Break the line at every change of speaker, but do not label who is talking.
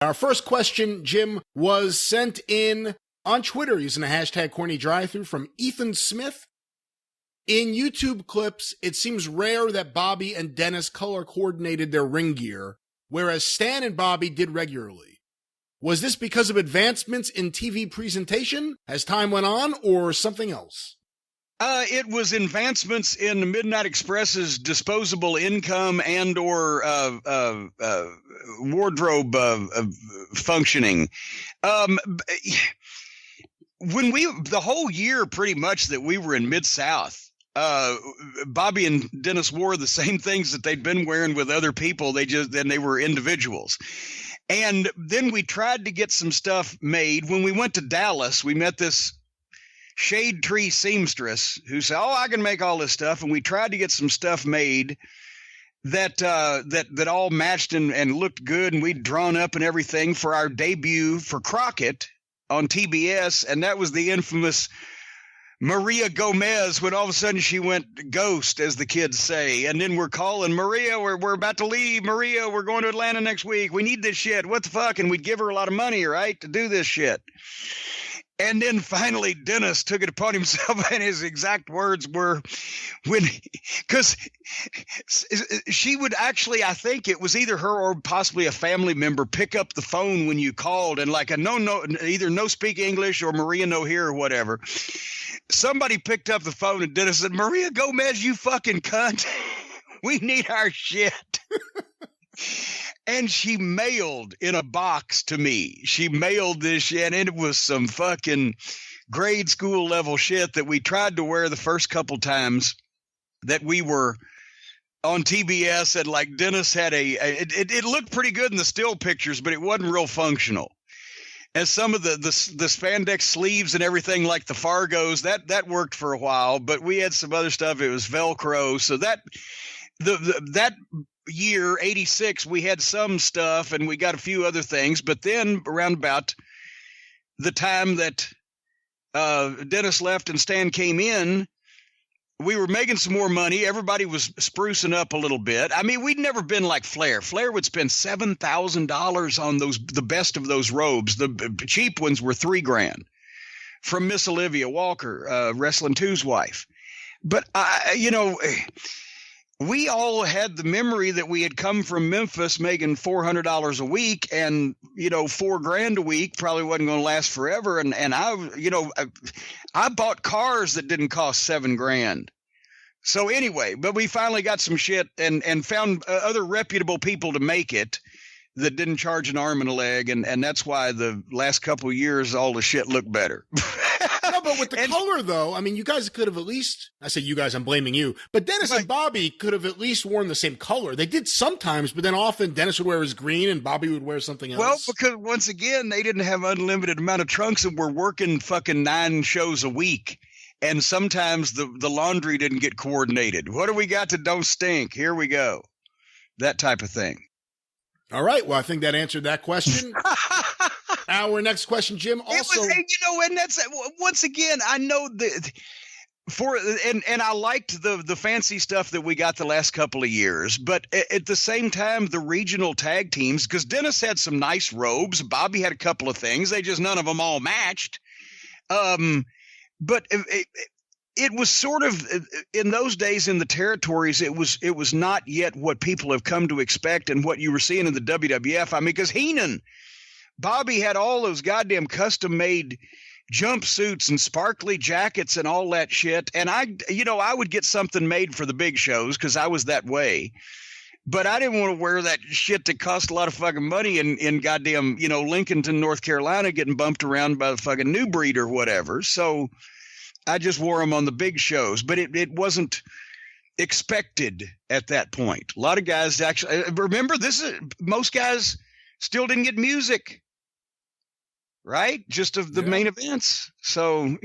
Our first question, Jim, was sent in on Twitter using the hashtag CornyDriveThru from Ethan Smith. In YouTube clips, it seems rare that Bobby and Dennis color coordinated their ring gear, whereas Stan and Bobby did regularly. Was this because of advancements in TV presentation as time went on, or something else?
It was advancements in the Midnight Express's disposable income and or wardrobe functioning. When the whole year pretty much that we were in Mid-South, Bobby and Dennis wore the same things that they'd been wearing with other people. They were individuals. And then we tried to get some stuff made. When we went to Dallas, we met this shade tree seamstress who said, "Oh, I can make all this stuff." And we tried to get some stuff made that all matched and looked good. And we'd drawn up and everything for our debut for Crockett on TBS. And that was the infamous Maria Gomez, when all of a sudden she went ghost, as the kids say. And then we're calling, "Maria, we're about to leave. Maria, we're going to Atlanta next week. We need this shit. What the fuck?" And we'd give her a lot of money, right, to do this shit. And then finally Dennis took it upon himself, and his exact words were, because she would actually, I think it was either her or possibly a family member, pick up the phone when you called, and like either no speak English or Maria no hear or whatever. Somebody picked up the phone and Dennis said, "Maria Gomez, you fucking cunt. We need our shit." And she mailed in a box to me. She mailed this shit, and it was some fucking grade school level shit that we tried to wear the first couple times that we were on TBS. And like Dennis had it looked pretty good in the still pictures, but it wasn't real functional. And some of the spandex sleeves and everything, like the Fargos, that worked for a while, but we had some other stuff. It was Velcro. So that year, 86, we had some stuff and we got a few other things. But then around about the time that Dennis left and Stan came in, we were making some more money. Everybody was sprucing up a little bit. I mean, we'd never been like Flair. Flair would spend $7,000 on the best of those robes. The cheap ones were $3,000 from Miss Olivia Walker, Wrestling 2's wife. But we all had the memory that we had come from Memphis making $400 a week, and $4,000 a week probably wasn't going to last forever. And I bought cars that didn't cost $7,000. So anyway, but we finally got some shit and found other reputable people to make it that didn't charge an arm and a leg, and that's why the last couple of years all the shit looked better.
No, but with the color, though, I mean, you guys could have at least, I say you guys, I'm blaming you, but Dennis and Bobby could have at least worn the same color. They did sometimes, but then often Dennis would wear his green and Bobby would wear something else. Well,
because once again, they didn't have unlimited amount of trunks and were working fucking 9 shows a week. And sometimes the laundry didn't get coordinated. What do we got that don't stink? Here we go. That type of thing.
All right. Well, I think that answered that question. Our next question, Jim, also.
And that's, once again, I know that and I liked the fancy stuff that we got the last couple of years, but at the same time, the regional tag teams, because Dennis had some nice robes, Bobby had a couple of things, none of them all matched. But it was sort of, in those days in the territories, it was not yet what people have come to expect and what you were seeing in the WWF. I mean, because Bobby had all those goddamn custom-made jumpsuits and sparkly jackets and all that shit. And I would get something made for the big shows because I was that way. But I didn't want to wear that shit that cost a lot of fucking money in goddamn, Lincolnton, North Carolina, getting bumped around by the fucking New Breed or whatever. So I just wore them on the big shows. But it wasn't expected at that point. A lot of guys actually – remember, most guys still didn't get music. Right? Just of the main events. So,